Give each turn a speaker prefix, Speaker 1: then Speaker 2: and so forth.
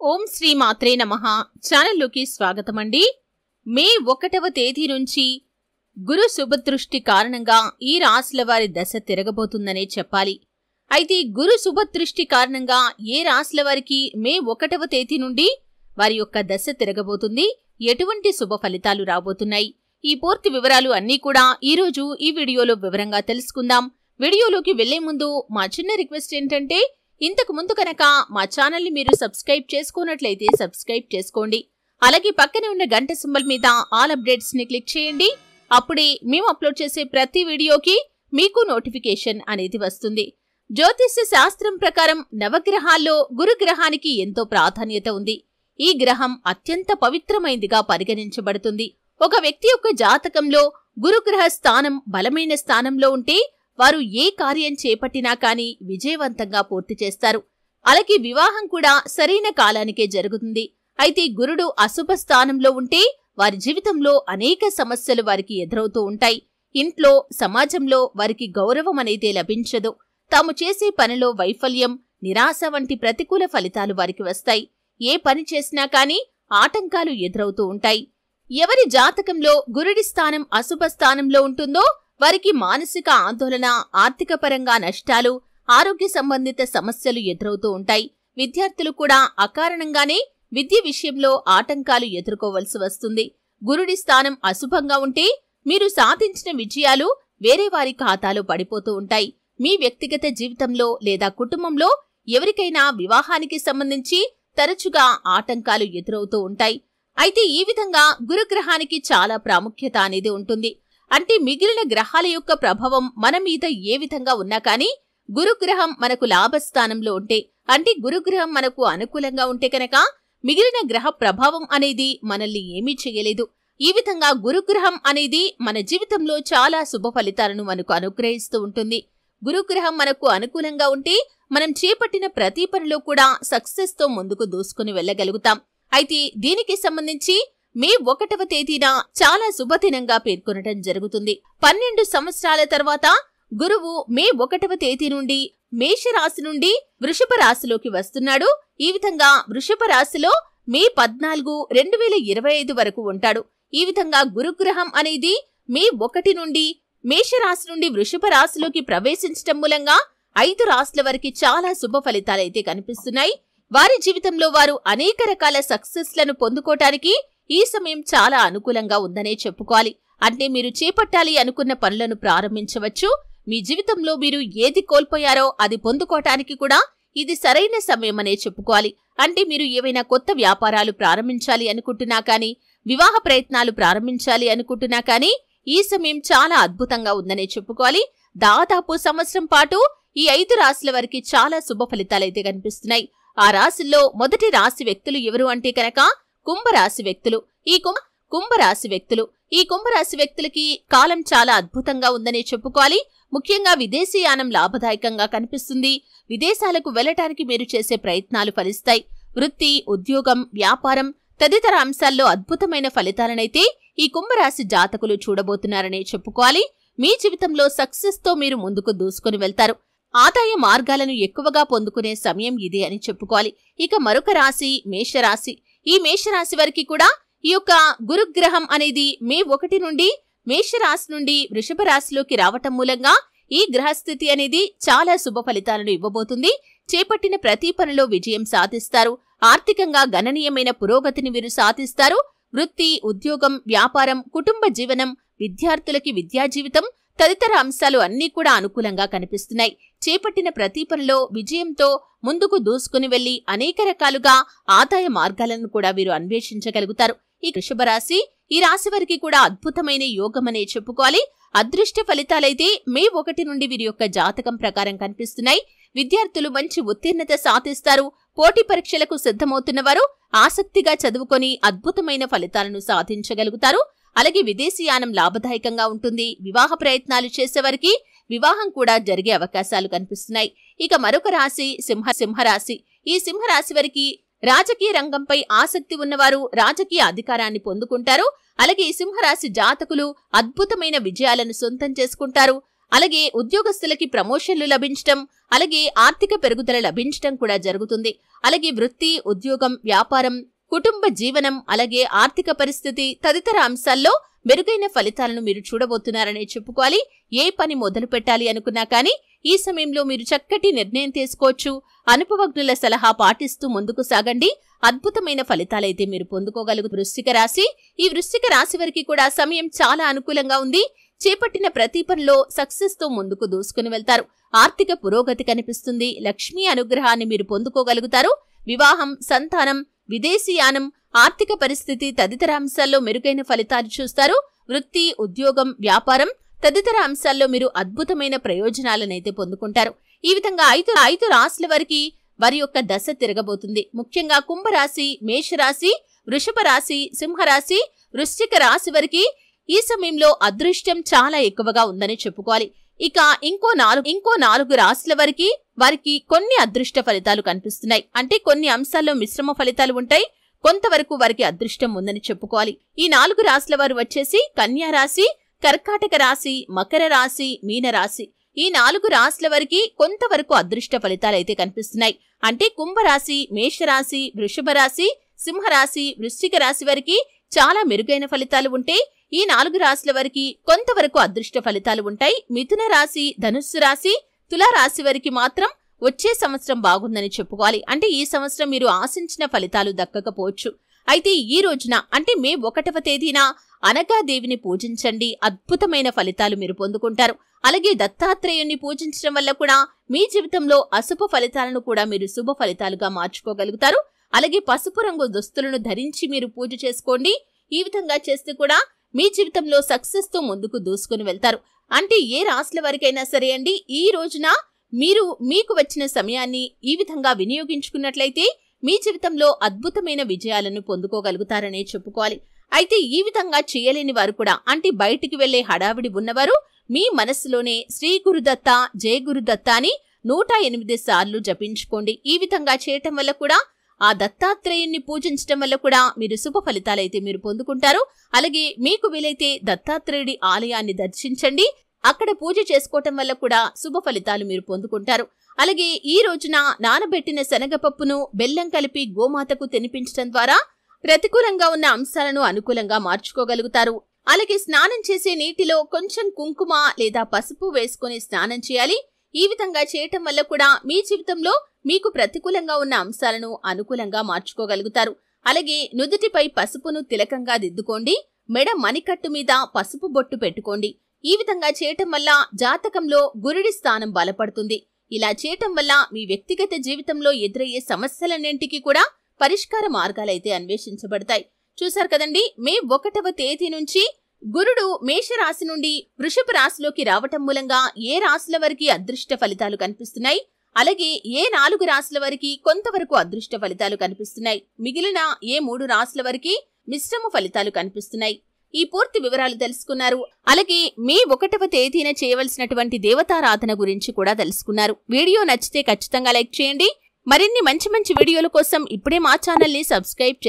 Speaker 1: ఓం శ్రీ మాత్రే నమః ఛానల్లోకి స్వాగతమండి. మే 1వ తేదీ నుంచి గురు శుభదృష్టి కారణంగా ఈ రాశుల వారి దశ తిరగబోతుందనే చెప్పాలి. అయితే గురు శుభదృష్టి కారణంగా ఏ రాశుల వారికి మే 1వ తేదీ నుండి వారి యొక్క దశ తిరగబోతుంది, ఎటువంటి శుభ ఫలితాలు రాబోతున్నాయి, ఈ పూర్తి వివరాలు అన్నీ కూడా ఈరోజు ఈ వీడియోలో వివరంగా తెలుసుకుందాం. వీడియోలోకి వెళ్లే ముందు మా చిన్న రిక్వెస్ట్ ఏంటంటే, ఇంతకు ముందు కనుక మా ఛానల్ని మీరు సబ్స్క్రైబ్ చేసుకున్నట్లయితే సబ్స్క్రైబ్ చేసుకోండి. అలాగే పక్కనే ఉన్న గంట సింబల్ మీద ఆల్ అప్డేట్స్ ని క్లిక్ చేయండి. అప్పుడే మేము అప్లోడ్ చేసే ప్రతి వీడియోకి మీకు నోటిఫికేషన్ అనేది వస్తుంది. జ్యోతిష్య శాస్త్రం ప్రకారం నవగ్రహాల్లో గురుగ్రహానికి ఎంతో ప్రాధాన్యత ఉంది. ఈ గ్రహం అత్యంత పవిత్రమైందిగా పరిగణించబడుతుంది. ఒక వ్యక్తి యొక్క జాతకంలో గురుగ్రహ స్థానం బలమైన స్థానంలో ఉంటే వారు ఏ కార్యం చేపట్టినా కానీ విజయవంతంగా పూర్తి చేస్తారు. అలాగే వివాహం కూడా సరైన కాలానికే జరుగుతుంది. అయితే గురుడు అశుభ స్థానంలో ఉంటే వారి జీవితంలో అనేక సమస్యలు వారికి ఎదురవుతూ ఉంటాయి. ఇంట్లో, సమాజంలో వారికి గౌరవం అనేది లభించదు. తాము చేసే పనిలో వైఫల్యం, నిరాశ వంటి ప్రతికూల ఫలితాలు వారికి వస్తాయి. ఏ పని చేసినా కానీ ఆటంకాలు ఎదురవుతూ ఉంటాయి. ఎవరి జాతకంలో గురుడి స్థానం అశుభ స్థానంలో ఉంటుందో వారికి మానసిక ఆందోళన, ఆర్థిక పరంగా నష్టాలు, ఆరోగ్య సంబంధిత సమస్యలు ఎదురవుతూ ఉంటాయి. విద్యార్థులు కూడా అకారణంగానే విద్య విషయంలో ఆటంకాలు ఎదుర్కోవలసి వస్తుంది. గురుడి స్థానం అశుభంగా ఉంటే మీరు సాధించిన విజయాలు వేరే వారి ఖాతాలో పడిపోతూ ఉంటాయి. మీ వ్యక్తిగత జీవితంలో లేదా కుటుంబంలో ఎవరికైనా వివాహానికి సంబంధించి తరచుగా ఆటంకాలు ఎదురవుతూ ఉంటాయి. అయితే ఈ విధంగా గురుగ్రహానికి చాలా ప్రాముఖ్యత అనేది ఉంటుంది. అంటే మిగిలిన గ్రహాల యొక్క ప్రభావం మన మీద ఏ విధంగా ఉన్నా కానీ గురుగ్రహం మనకు లాభస్థానంలో ఉంటే, అంటే గురుగ్రహం మనకు అనుకూలంగా ఉంటే కనుక మిగిలిన గ్రహ ప్రభావం అనేది మనల్ని ఏమీ చేయలేదు. ఈ విధంగా గురుగ్రహం అనేది మన జీవితంలో చాలా శుభ ఫలితాలను మనకు అనుగ్రహిస్తూ ఉంటుంది. గురుగ్రహం మనకు అనుకూలంగా ఉంటే మనం చేపట్టిన ప్రతి పనిలో కూడా సక్సెస్ తో ముందుకు దూసుకుని వెళ్ళగలుగుతాం. అయితే దీనికి సంబంధించి మే 1వ తేదీన చాలా శుభదినంగా పేర్కొనడం జరుగుతుంది. 12 సంవత్సరాల తర్వాత గురువు మే 1వ తేదీ నుండి మేషరాశి నుండి వృషభ రాశిలోకి వస్తున్నాడు. ఈ విధంగా వృషభ రాశిలో మే 14, 2025 వరకు ఉంటాడు. ఈ విధంగా గురుగ్రహం అనేది మే 1 నుండి మేషరాశి నుండి వృషభ రాశిలోకి ప్రవేశించడం మూలంగా 5 రాశుల వరకు చాలా శుభ ఫలితాలైతే కనిపిస్తున్నాయి. వారి జీవితంలో వారు అనేక రకాల సక్సెస్లను పొందుకోవటానికి ఈ సమయం చాలా అనుకూలంగా ఉందనే చెప్పుకోవాలి. అంటే మీరు చేపట్టాలి అనుకున్న పనులను ప్రారంభించవచ్చు. మీ జీవితంలో మీరు ఏది కోల్పోయారో అది పొందుకోవటానికి కూడా ఇది సరైన సమయమనే చెప్పుకోవాలి. అంటే మీరు ఏవైనా కొత్త వ్యాపారాలు ప్రారంభించాలి అనుకుంటున్నా కానీ, వివాహ ప్రయత్నాలు ప్రారంభించాలి అనుకుంటున్నా కానీ ఈ సమయం చాలా అద్భుతంగా ఉందనే చెప్పుకోవాలి. దాదాపు సంవత్సరం పాటు ఈ 5 రాశుల వారికి చాలా శుభ ఫలితాలైతే కనిపిస్తున్నాయి. ఆ రాశుల్లో మొదటి రాశి వ్యక్తులు ఎవరు అంటే కనుక కుంభరాశి వ్యక్తులు. ఈ కుంభరాశి వ్యక్తులకి కాలం చాలా అద్భుతంగా ఉందనే చెప్పుకోవాలి. ముఖ్యంగా విదేశీయానం లాభదాయకంగా కనిపిస్తుంది. విదేశాలకు వెళ్లటానికి మీరు చేసే ప్రయత్నాలు ఫలిస్తాయి. వృత్తి, ఉద్యోగం, వ్యాపారం తదితర అంశాల్లో అద్భుతమైన ఫలితాలనైతే ఈ కుంభరాశి జాతకులు చూడబోతున్నారనే చెప్పుకోవాలి. మీ జీవితంలో సక్సెస్ తో మీరు ముందుకు దూసుకుని వెళ్తారు. ఆదాయ మార్గాలను ఎక్కువగా పొందుకునే సమయం ఇదే అని చెప్పుకోవాలి. ఇక మరొక రాశి మేషరాశి. ఈ మేషరాశి వారికి కూడా ఈ యొక్క గురుగ్రహం అనేది మే 1 నుండి మేషరాశి నుండి వృషభ రాశిలోకి రావటం మూలంగా ఈ గ్రహస్థితి అనేది చాలా శుభ ఫలితాలను ఇవ్వబోతుంది. చేపట్టిన ప్రతి పనిలో విజయం సాధిస్తారు. ఆర్థికంగా గణనీయమైన పురోగతిని వీరు సాధిస్తారు. వృత్తి, ఉద్యోగం, వ్యాపారం, కుటుంబ జీవనం, విద్యార్థులకి విద్యా జీవితం తదితర అంశాలు అన్నీ కూడా అనుకూలంగా కనిపిస్తున్నాయి. చేపట్టిన ప్రతి పనిలో విజయంతో ముందుకు దూసుకుని వెళ్లి అనేక రకాలుగా ఆదాయ మార్గాలను కూడా వీరు అన్వేషించగలుగుతారు. ఈ వృషభ రాశి, ఈ రాశి వారికి కూడా అద్భుతమైన యోగమనే చెప్పుకోవాలి. అదృష్ట ఫలితాలైతే మే 1 నుండి వీరి యొక్క జాతకం ప్రకారం కనిపిస్తున్నాయి. విద్యార్థులు మంచి ఉత్తీర్ణత సాధిస్తారు. పోటీ పరీక్షలకు సిద్ధమవుతున్న వారు ఆసక్తిగా చదువుకొని అద్భుతమైన ఫలితాలను సాధించగలుగుతారు. అలాగే విదేశీయానం లాభదాయకంగా ఉంటుంది. వివాహ ప్రయత్నాలు చేసేవారికి వివాహం కూడా జరిగే అవకాశాలు కనిపిస్తున్నాయి. ఇక మరొక రాశి సింహరాశి. ఈ సింహరాశి వారికి రాజకీయ రంగంపై ఆసక్తి ఉన్నవారు రాజకీయ అధికారాన్ని పొందుకుంటారు. అలాగే ఈ సింహరాశి జాతకులు అద్భుతమైన విజయాలను సొంతం చేసుకుంటారు. అలాగే ఉద్యోగస్తులకి ప్రమోషన్లు లభించడం, అలాగే ఆర్థిక పెరుగుదల లభించడం కూడా జరుగుతుంది. అలాగే వృత్తి, ఉద్యోగం, వ్యాపారం, కుటుంబ జీవనం, అలాగే ఆర్థిక పరిస్థితి తదితర అంశాల్లో మెరుగైన ఫలితాలను మీరు చూడబోతున్నారనే చెప్పుకోవాలి. ఏ పని మొదలు పెట్టాలి అనుకున్నా కానీ ఈ సమయంలో మీరు చక్కటి నిర్ణయం తీసుకోవచ్చు. అనుభవజ్ఞుల సలహా పాటిస్తూ ముందుకు సాగండి. అద్భుతమైన ఫలితాలైతే మీరు పొందుకోగలుగు. వృశ్చిక రాశి, ఈ వృశ్చిక రాశి వారికి కూడా సమయం చాలా అనుకూలంగా ఉంది. చేపట్టిన ప్రతి పనిలో సక్సెస్ తో ముందుకు దూసుకుని వెళ్తారు. ఆర్థిక పురోగతి కనిపిస్తుంది. లక్ష్మీ అనుగ్రహాన్ని మీరు పొందుకోగలుగుతారు. వివాహం, సంతానం, విదేశీయానం, ఆర్థిక పరిస్థితి తదితర అంశాల్లో మెరుగైన ఫలితాలు చూస్తారు. వృత్తి, ఉద్యోగం, వ్యాపారం తదితర అంశాల్లో మీరు అద్భుతమైన ప్రయోజనాలనైతే పొందుకుంటారు. ఈ విధంగా ఐదు రాశుల వారికి వారి యొక్క దశ తిరగబోతుంది. ముఖ్యంగా కుంభరాశి, మేషరాశి, వృషభ రాశి, సింహరాశి, వృశ్చిక రాశి వారికి ఈ సమయంలో అదృష్టం చాలా ఎక్కువగా ఉందని చెప్పుకోవాలి. ఇక ఇంకో నాలుగు రాశుల వారికి కొన్ని అదృష్ట ఫలితాలు కనిపిస్తున్నాయి. అంటే కొన్ని అంశాల్లో మిశ్రమ ఫలితాలు ఉంటాయి. కొంతవరకు వారికి అదృష్టం ఉందని చెప్పుకోవాలి. ఈ 4 రాశుల వారు వచ్చేసి కన్యా రాశి, కర్కాటక రాశి, మకర రాశి, మీన రాశి. ఈ 4 రాశుల వారికి కొంతవరకు అదృష్ట ఫలితాలైతే కనిపిస్తున్నాయి. అంటే కుంభరాశి, మేషరాశి, వృషభ రాశి, సింహరాశి, వృశ్చిక రాశి వారికి చాలా మెరుగైన ఫలితాలు ఉంటే ఈ 4 రాశుల వారికి కొంతవరకు అదృష్ట ఫలితాలు ఉంటాయి. మిథున రాశి, ధనుస్సు రాశి, తులా రాశి వారికి మాత్రం వచ్చే సంవత్సరం బాగుందని చెప్పుకోవాలి. అంటే ఈ సంవత్సరం మీరు ఆశించిన ఫలితాలు దక్కకపోవచ్చు. అయితే ఈ రోజున అంటే మే 1వ తేదీన అనగాదేవిని పూజించండి. అద్భుతమైన ఫలితాలు మీరు పొందుకుంటారు. అలాగే దత్తాత్రేయుని పూజించడం వల్ల కూడా మీ జీవితంలో అశుభ ఫలితాలను కూడా మీరు శుభ ఫలితాలుగా మార్చుకోగలుగుతారు. అలాగే పసుపు రంగు దుస్తులను ధరించి మీరు పూజ చేసుకోండి. ఈ విధంగా చేస్తే కూడా మీ జీవితంలో సక్సెస్ తో ముందుకు దూసుకుని వెళ్తారు. అంటే ఏ రాశుల వారికైనా సరే అండి, ఈ రోజున మీరు మీకు వచ్చిన సమయాన్ని ఈ విధంగా వినియోగించుకున్నట్లయితే మీ జీవితంలో అద్భుతమైన విజయాలను పొందుకోగలుగుతారనే చెప్పుకోవాలి. అయితే ఈ విధంగా చేయలేని వారు కూడా అంటే బయటికి వెళ్లే హడావిడి ఉన్నవారు మీ మనస్సులోనే శ్రీ గురుదత్త, జయ గురుదత్త అని 108 సార్లు జపించుకోండి. ఈ విధంగా చేయటం వల్ల కూడా ఆ దత్తాత్రేయుణ్ణి పూజించడం వల్ల కూడా మీరు శుభ ఫలితాలైతే మీరు పొందుకుంటారు. అలాగే మీకు వీలైతే దత్తాత్రేయుడి ఆలయాన్ని దర్శించండి. అక్కడ పూజ చేసుకోవటం వల్ల కూడా శుభ ఫలితాలు మీరు పొందుకుంటారు. అలాగే ఈ రోజున నానబెట్టిన శనగపప్పును బెల్లం కలిపి గోమాతకు తినిపించడం ద్వారా ప్రతికూలంగా ఉన్న అంశాలను అనుకూలంగా మార్చుకోగలుగుతారు. అలాగే స్నానం చేసే నీటిలో కొంచెం కుంకుమ లేదా పసుపు వేసుకుని స్నానం చేయాలి. ఈ విధంగా చేయటం వల్ల కూడా మీ జీవితంలో మీకు ప్రతికూలంగా ఉన్న అంశాలను అనుకూలంగా మార్చుకోగలుగుతారు. అలాగే నుదుటిపై పసుపును తిలకంగా దిద్దుకోండి. మెడ మణికట్టు మీద పసుపు బొట్టు పెట్టుకోండి. ఈ విధంగా చేయటం వల్ల జాతకంలో గురుడి స్థానం బలపడుతుంది. ఇలా చేయటం వల్ల మీ వ్యక్తిగత జీవితంలో ఎదురయ్యే సమస్యలన్నింటికీ కూడా పరిష్కార మార్గాలైతే అన్వేషించబడతాయి. చూశారు కదండి, మే 1వ తేదీ నుంచి గురుడు మేషరాశి నుండి వృషభ రాశిలోకి రావటం మూలంగా ఏ రాశుల వారికి అదృష్ట ఫలితాలు కనిపిస్తున్నాయి, అలాగే ఏ 4 రాశుల వారికి కొంతవరకు అదృష్ట ఫలితాలు కనిపిస్తున్నాయి, మిగిలిన ఏ 3 రాశుల వారికి మిశ్రమ ఫలితాలు కనిపిస్తున్నాయి. ఈ పూర్తి వివరాలు తెలుసుకున్నారు. అలాగే మే 1వ తేదీన చేయవలసినటువంటి దేవతారాధన గురించి కూడా తెలుసుకున్నారు. వీడియో నచ్చితే ఖచ్చితంగా లైక్ చేయండి. మరిన్ని మంచి వీడియోల కోసం ఇప్పుడే మా ఛానల్ ని సబ్స్క్రైబ్